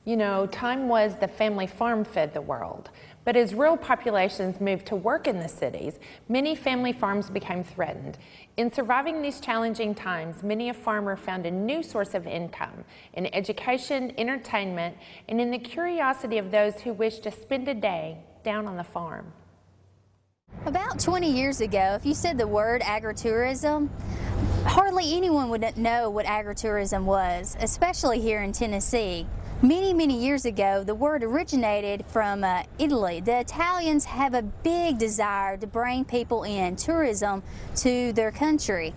You know, time was the family farm fed the world. But as rural populations moved to work in the cities, many family farms became threatened. In surviving these challenging times, many a farmer found a new source of income in education, entertainment, and in the curiosity of those who wished to spend a day down on the farm. About 20 years ago, if you said the word agritourism, hardly anyone would know what agritourism was, especially here in Tennessee. Many years ago, the word originated from Italy. The Italians have a big desire to bring people in, tourism, to their country.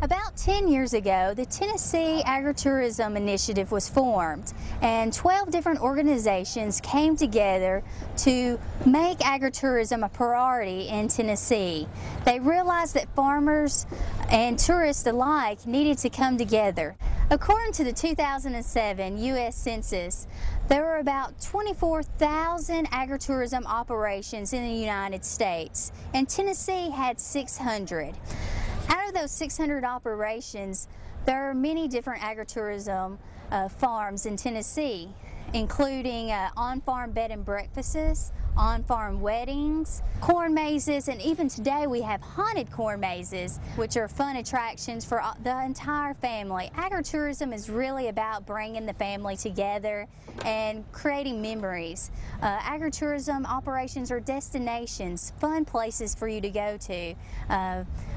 About 10 years ago, the Tennessee Agritourism Initiative was formed, and 12 different organizations came together to make agritourism a priority in Tennessee. They realized that farmers and tourists alike needed to come together. According to the 2007 U.S. Census, there were about 24,000 agritourism operations in the United States, and Tennessee had 600. Out of those 600 operations, there are many different agritourism farms in Tennessee, including on-farm bed and breakfasts, on-farm weddings, corn mazes, and even today we have haunted corn mazes, which are fun attractions for the entire family. Agritourism is really about bringing the family together and creating memories. Agritourism operations are destinations, fun places for you to go to.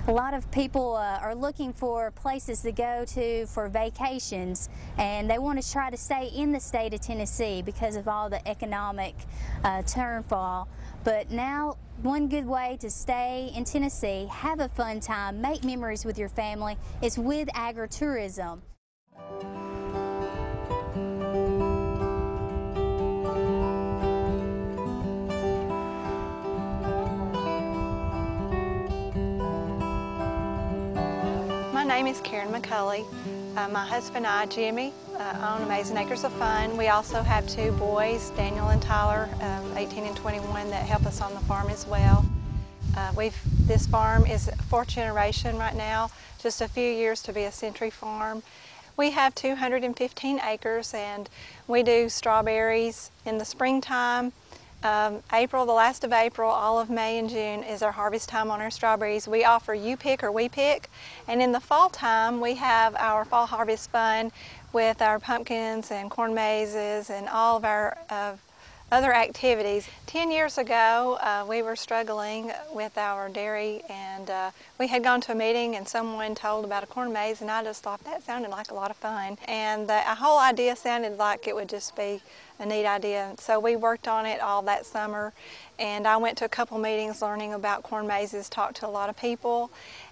A lot of people are looking for places to go to for vacations, and they want to try to stay in the state of Tennessee because of all the economic turnfall. But now, one good way to stay in Tennessee, have a fun time, make memories with your family, is with agritourism. My name is Karen McCulley. My husband and I, Jimmy, own Amazin Acres of Fun. We also have two boys, Daniel and Tyler, 18 and 21, that help us on the farm as well. This farm is fourth generation right now, just a few years to be a century farm. We have 215 acres, and we do strawberries in the springtime. April, the last of April, all of May and June is our harvest time on our strawberries. We offer you pick or we pick, and in the fall time we have our fall harvest fun with our pumpkins and corn mazes and all of our other activities. 10 years ago we were struggling with our dairy, and we had gone to a meeting and someone told about a corn maze, and I just thought that sounded like a lot of fun, and the whole idea sounded like it would just be a neat idea. So we worked on it all that summer, and I went to a couple meetings learning about corn mazes, talked to a lot of people,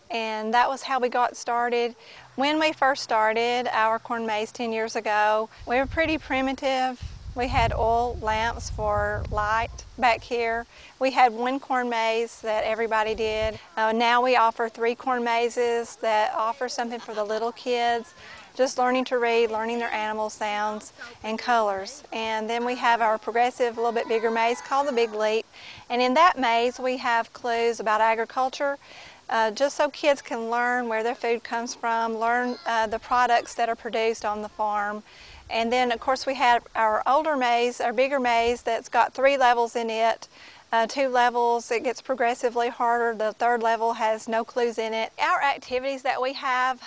and that was how we got started. When we first started our corn maze 10 years ago, we were pretty primitive. We had oil lamps for light back here. We had one corn maze that everybody did. Now we offer 3 corn mazes that offer something for the little kids, just learning to read, learning their animal sounds and colors. And then we have our progressive, a little bit bigger maze called the Big Leap. And in that maze we have clues about agriculture, just so kids can learn where their food comes from, learn the products that are produced on the farm. And then of course we have our older maze, our bigger maze, that's got 3 levels in it. 2 levels, it gets progressively harder. The 3rd level has no clues in it. Our activities that we have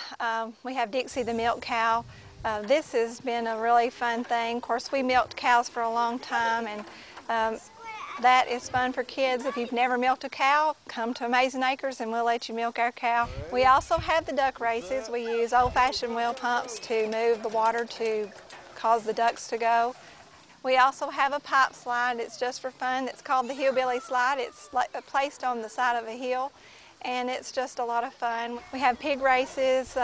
Dixie the milk cow. This has been a really fun thing. Of course, we milked cows for a long time, and that is fun for kids. If you've never milked a cow, come to Amazin Acres and we'll let you milk our cow. We also have the duck races. We use old-fashioned wheel pumps to move the water to cause the ducks to go. We also have a pipe slide. It's just for fun. It's called the Hillbilly Slide. It's placed on the side of a hill, and it's just a lot of fun. We have pig races.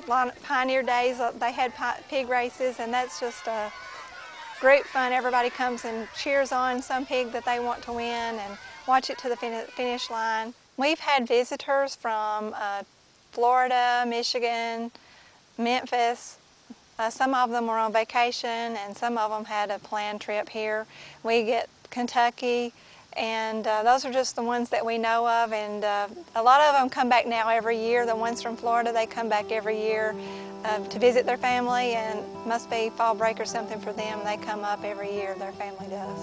Pioneer Days, they had pig races, and that's just great fun. Everybody comes and cheers on some pig that they want to win and watch it to the finish line. We've had visitors from Florida, Michigan, Memphis. Some of them were on vacation, and some of them had a planned trip here. We get Kentucky, And those are just the ones that we know of, and a lot of them come back now every year. The ones from Florida, they come back every year to visit their family, and must be fall break or something for them. They come up every year, their family does.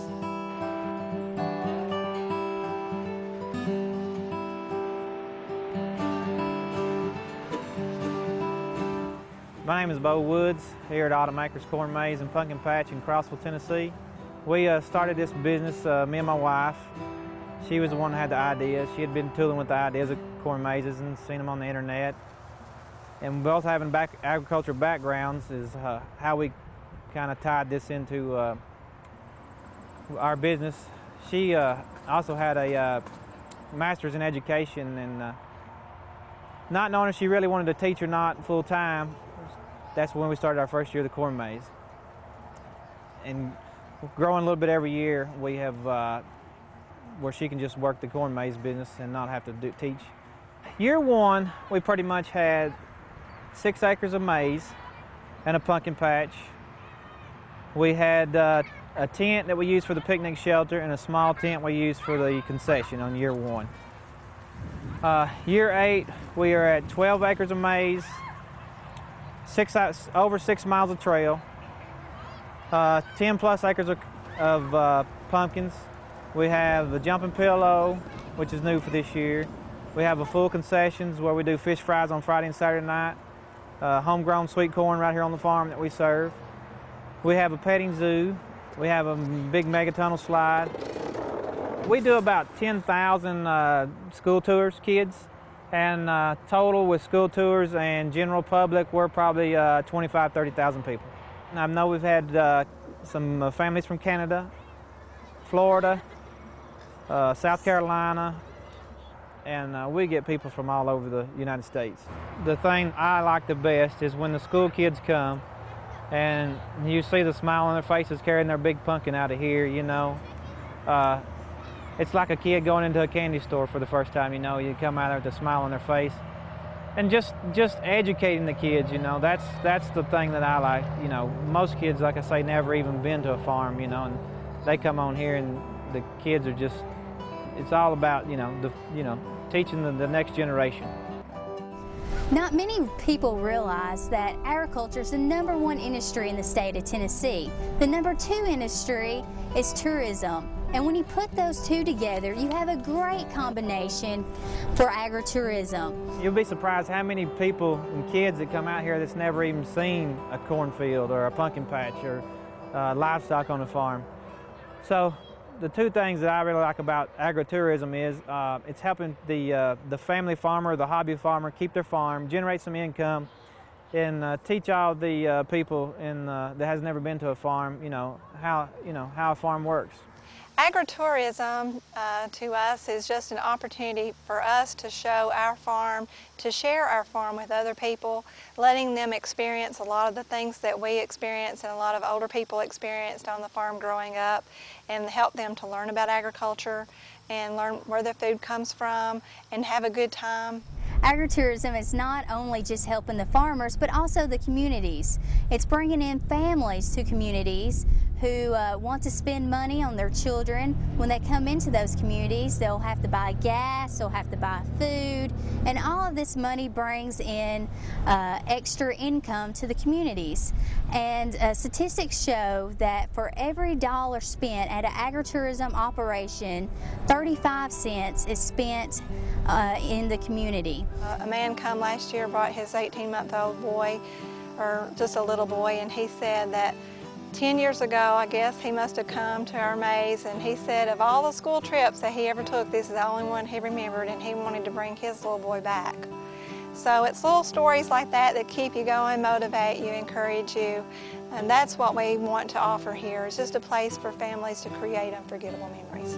My name is Bo Woods, here at Amazin Acres Corn Maze and Pumpkin Patch in Crossville, Tennessee. We started this business, me and my wife. She was the one that had the ideas. She had been tooling with the ideas of corn mazes and seen them on the internet. And both having agriculture backgrounds is how we kind of tied this into our business. She also had a master's in education, and not knowing if she really wanted to teach or not full time, that's when we started our first year of the corn maze. And growing a little bit every year, we have where she can just work the corn maze business and not have to teach. Year one, we pretty much had 6 acres of maize and a pumpkin patch. We had a tent that we used for the picnic shelter and a small tent we used for the concession on year one. Year 8, we are at 12 acres of maize, over 6 miles of trail, 10 plus acres of pumpkins. We have the jumping pillow, which is new for this year. We have a full concessions where we do fish fries on Friday and Saturday night. Homegrown sweet corn right here on the farm that we serve. We have a petting zoo. We have a big mega tunnel slide. We do about 10,000 school tours, kids, and total with school tours and general public, we're probably 25,000, 30,000 people. I know we've had some families from Canada, Florida, South Carolina, and we get people from all over the United States. The thing I like the best is when the school kids come and you see the smile on their faces carrying their big pumpkin out of here, you know. It's like a kid going into a candy store for the first time, you know. You come out there with a smile on their face. And just educating the kids, you know, that's the thing that I like. You know, most kids, like I say, never even been to a farm, you know, and they come on here and the kids are just, it's all about, teaching the next generation. Not many people realize that agriculture is the #1 industry in the state of Tennessee. The #2 industry is tourism. And when you put those two together, you have a great combination for agritourism. You'll be surprised how many people and kids that come out here that's never even seen a cornfield or a pumpkin patch or livestock on a farm. So the two things that I really like about agritourism is it's helping the family farmer, the hobby farmer, keep their farm, generate some income, and teach all the people that has never been to a farm, how a farm works. Agritourism to us is just an opportunity for us to show our farm, to share our farm with other people, letting them experience a lot of the things that we experience and a lot of older people experienced on the farm growing up, and help them to learn about agriculture and learn where their food comes from and have a good time. Agritourism is not only just helping the farmers, but also the communities. It's bringing in families to communities who want to spend money on their children. When they come into those communities, they'll have to buy gas, they'll have to buy food, and all of this money brings in extra income to the communities. And statistics show that for every $1 spent at an agritourism operation, 35 cents is spent in the community. A man come last year, brought his 18-month-old boy, or just a little boy, and he said that 10 years ago, I guess, he must have come to our maze, and he said of all the school trips that he ever took, this is the only one he remembered, and he wanted to bring his little boy back. So it's little stories like that that keep you going, motivate you, encourage you, and that's what we want to offer here. It's just a place for families to create unforgettable memories.